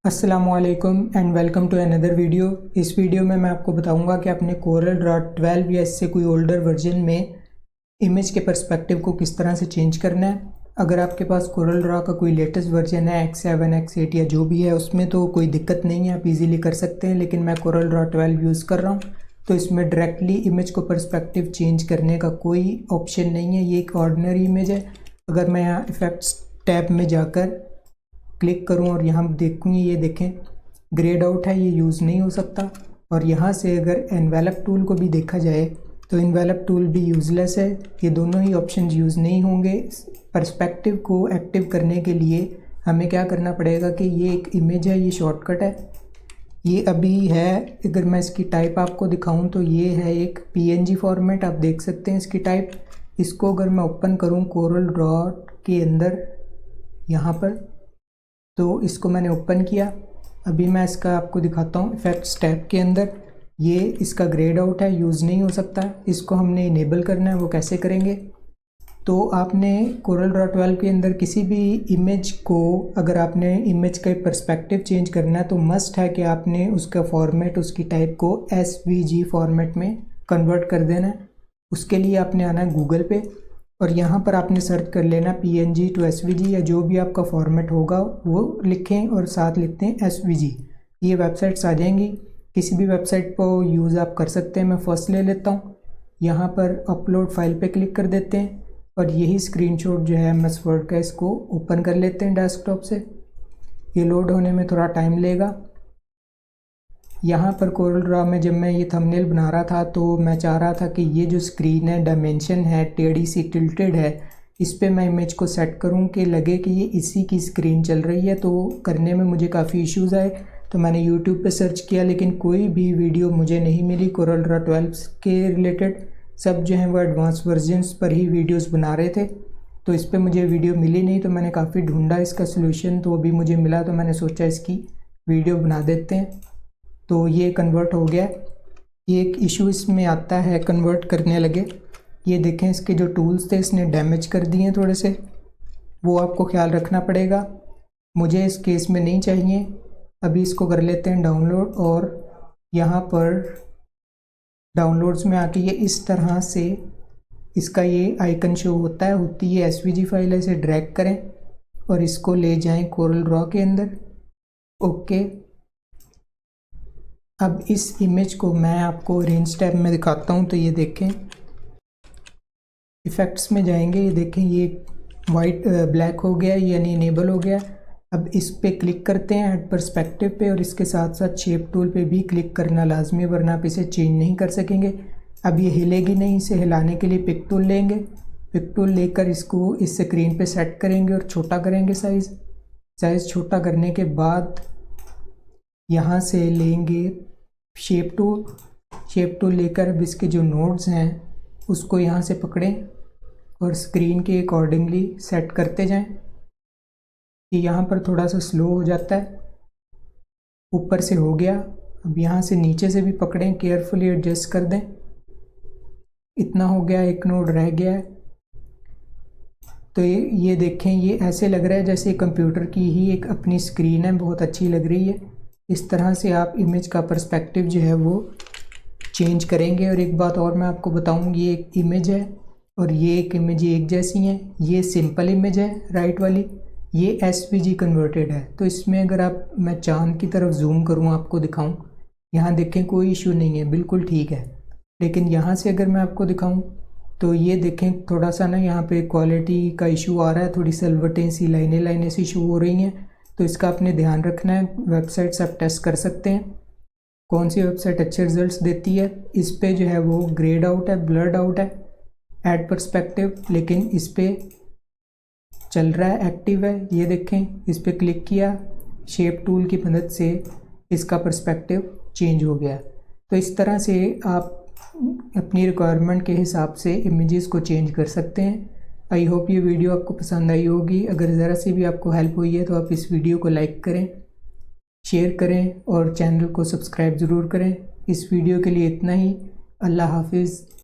अस्सलामुअलैकुम and welcome to another video. इस video में मैं आपको बताऊंगा कि आपने कोरल ड्रॉ 12 या इससे कोई ओल्डर वर्जन में इमेज के पर्सपेक्टिव को किस तरह से चेंज करना है। अगर आपके पास कोरल ड्रॉ का कोई लेटेस्ट वर्जन है X7 X8 या जो भी है उसमें तो कोई दिक्कत नहीं है, आप इजीली कर सकते हैं। लेकिन मैं कोरल ड्रॉ 12 यूज़ कर रहा हूँ तो इसमें डायरेक्टली इमेज को पर्सपेक्टिव चेंज करने का कोई ऑप्शन नहीं है। ये एक ऑर्डिनरी इमेज है। अगर मैं यहाँ इफ़ेक्ट्स टैब में जाकर क्लिक करूं और यहाँ देखूँ, ये देखें ग्रेड आउट है, ये यूज़ नहीं हो सकता। और यहाँ से अगर एनवेलप टूल को भी देखा जाए तो एनवेलप टूल भी यूज़लेस है। ये दोनों ही ऑप्शन यूज़ नहीं होंगे। पर्सपेक्टिव को एक्टिव करने के लिए हमें क्या करना पड़ेगा कि ये एक इमेज है, ये शॉर्टकट है, ये अभी है। अगर मैं इसकी टाइप आपको दिखाऊं तो ये है एक PNG फॉर्मेट, आप देख सकते हैं इसकी टाइप। इसको अगर मैं ओपन करूं कोरल ड्रॉ के अंदर यहाँ पर, तो इसको मैंने ओपन किया। अभी मैं इसका आपको दिखाता हूँ इफ़ेक्ट्स टैब के अंदर। ये इसका ग्रेड आउट है, यूज़ नहीं हो सकता। इसको हमने इनेबल करना है, वो कैसे करेंगे? तो आपने कोरल ड्रॉ 12 के अंदर किसी भी इमेज को, अगर आपने इमेज का पर्सपेक्टिव चेंज करना है तो मस्ट है कि आपने उसका फॉर्मेट, उसकी टाइप को SVG फॉर्मेट में कन्वर्ट कर देना है। उसके लिए आपने आना है गूगल पे और यहाँ पर आपने सर्च कर लेना PNG to SVG या जो भी आपका फॉर्मेट होगा वो लिखें और साथ लिखते हैं SVG। ये वेबसाइट्स आ जाएंगी, किसी भी वेबसाइट पर यूज़ आप कर सकते हैं। मैं फर्स्ट ले लेता हूँ, यहाँ पर अपलोड फाइल पे क्लिक कर देते हैं और यही स्क्रीनशॉट जो है MS वर्ड का, इसको ओपन कर लेते हैं डेस्कटॉप से। ये लोड होने में थोड़ा टाइम लेगा। यहाँ पर कोरल ड्रॉ में जब मैं ये थंबनेल बना रहा था तो मैं चाह रहा था कि ये जो स्क्रीन है, डायमेंशन है, टेढ़ी सी टिल्टेड है, इस पे मैं इमेज को सेट करूँ कि लगे कि ये इसी की स्क्रीन चल रही है। तो करने में मुझे काफ़ी इश्यूज़ आए, तो मैंने YouTube पे सर्च किया लेकिन कोई भी वीडियो मुझे नहीं मिली कोरल ड्रॉ 12 के रिलेटेड। सब जो हैं वो एडवांस वर्जन्स पर ही वीडियोज़ बना रहे थे, तो इस पर मुझे वीडियो मिली नहीं। तो मैंने काफ़ी ढूंढा इसका सोल्यूशन, तो अभी मुझे मिला, तो मैंने सोचा इसकी वीडियो बना देते हैं। तो ये कन्वर्ट हो गया। ये एक इशू इसमें आता है कन्वर्ट करने लगे। ये देखें इसके जो टूल्स थे इसने डैमेज कर दिए हैं थोड़े से, वो आपको ख्याल रखना पड़ेगा। मुझे इस केस में नहीं चाहिए। अभी इसको कर लेते हैं डाउनलोड और यहाँ पर डाउनलोड्स में आके ये इस तरह से इसका ये आइकन शो होती है SVG फाइल है। इसे ड्रैग करें और इसको ले जाएं कोरल ड्रॉ के अंदर। ओके, अब इस इमेज को मैं आपको रेंज टैब में दिखाता हूँ। तो ये देखें, इफ़ेक्ट्स में जाएंगे, ये देखें ये वाइट ब्लैक हो गया, यानी इनेबल हो गया। अब इस पे क्लिक करते हैं ऐड पर्सपेक्टिव पे और इसके साथ साथ शेप टूल पे भी क्लिक करना लाजमी, वरना आप इसे चेंज नहीं कर सकेंगे। अब ये हिलेगी नहीं, इसे हिलाने के लिए पिक टूल लेंगे। पिक टूल लेकर इसको इस स्क्रीन पे सेट करेंगे और छोटा करेंगे साइज़ छोटा करने के बाद यहाँ से लेंगे शेप टूल लेकर अब इसके जो नोड्स हैं उसको यहाँ से पकड़ें और स्क्रीन के अकॉर्डिंगली सेट करते जाएं। ये यहाँ पर थोड़ा सा स्लो हो जाता है, ऊपर से हो गया। अब यहाँ से नीचे से भी पकड़ें, केयरफुली एडजस्ट कर दें। इतना हो गया, एक नोड रह गया है। तो ये देखें, ये ऐसे लग रहा है जैसे कंप्यूटर की ही एक अपनी स्क्रीन है, बहुत अच्छी लग रही है। इस तरह से आप इमेज का पर्सपेक्टिव जो है वो चेंज करेंगे। और एक बात और मैं आपको बताऊं, ये एक इमेज है और ये एक इमेज एक जैसी हैं। ये सिंपल इमेज है राइट वाली, ये SVG कन्वर्टेड है। तो इसमें अगर आप, मैं चांद की तरफ जूम करूं आपको दिखाऊं, यहाँ देखें कोई इशू नहीं है, बिल्कुल ठीक है। लेकिन यहाँ से अगर मैं आपको दिखाऊं तो ये देखें थोड़ा सा ना यहाँ पे क्वालिटी का इशू आ रहा है, थोड़ी सलवटें सी, लाइनें सी शो हो रही हैं। तो इसका आपने ध्यान रखना है। वेबसाइट्स आप टेस्ट कर सकते हैं कौन सी वेबसाइट अच्छे रिजल्ट्स देती है। इस पे जो है वो ग्रेड आउट है, ब्लर्ड आउट है, ऐड पर्सपेक्टिव, लेकिन इस पे चल रहा है, एक्टिव है। ये देखें, इस पे क्लिक किया, शेप टूल की मदद से इसका पर्सपेक्टिव चेंज हो गया। तो इस तरह से आप अपनी रिक्वायरमेंट के हिसाब से इमेजेस को चेंज कर सकते हैं। आई होप ये वीडियो आपको पसंद आई होगी। अगर ज़रा सी भी आपको हेल्प हुई है तो आप इस वीडियो को लाइक करें, शेयर करें और चैनल को सब्सक्राइब ज़रूर करें। इस वीडियो के लिए इतना ही। अल्लाह हाफिज़।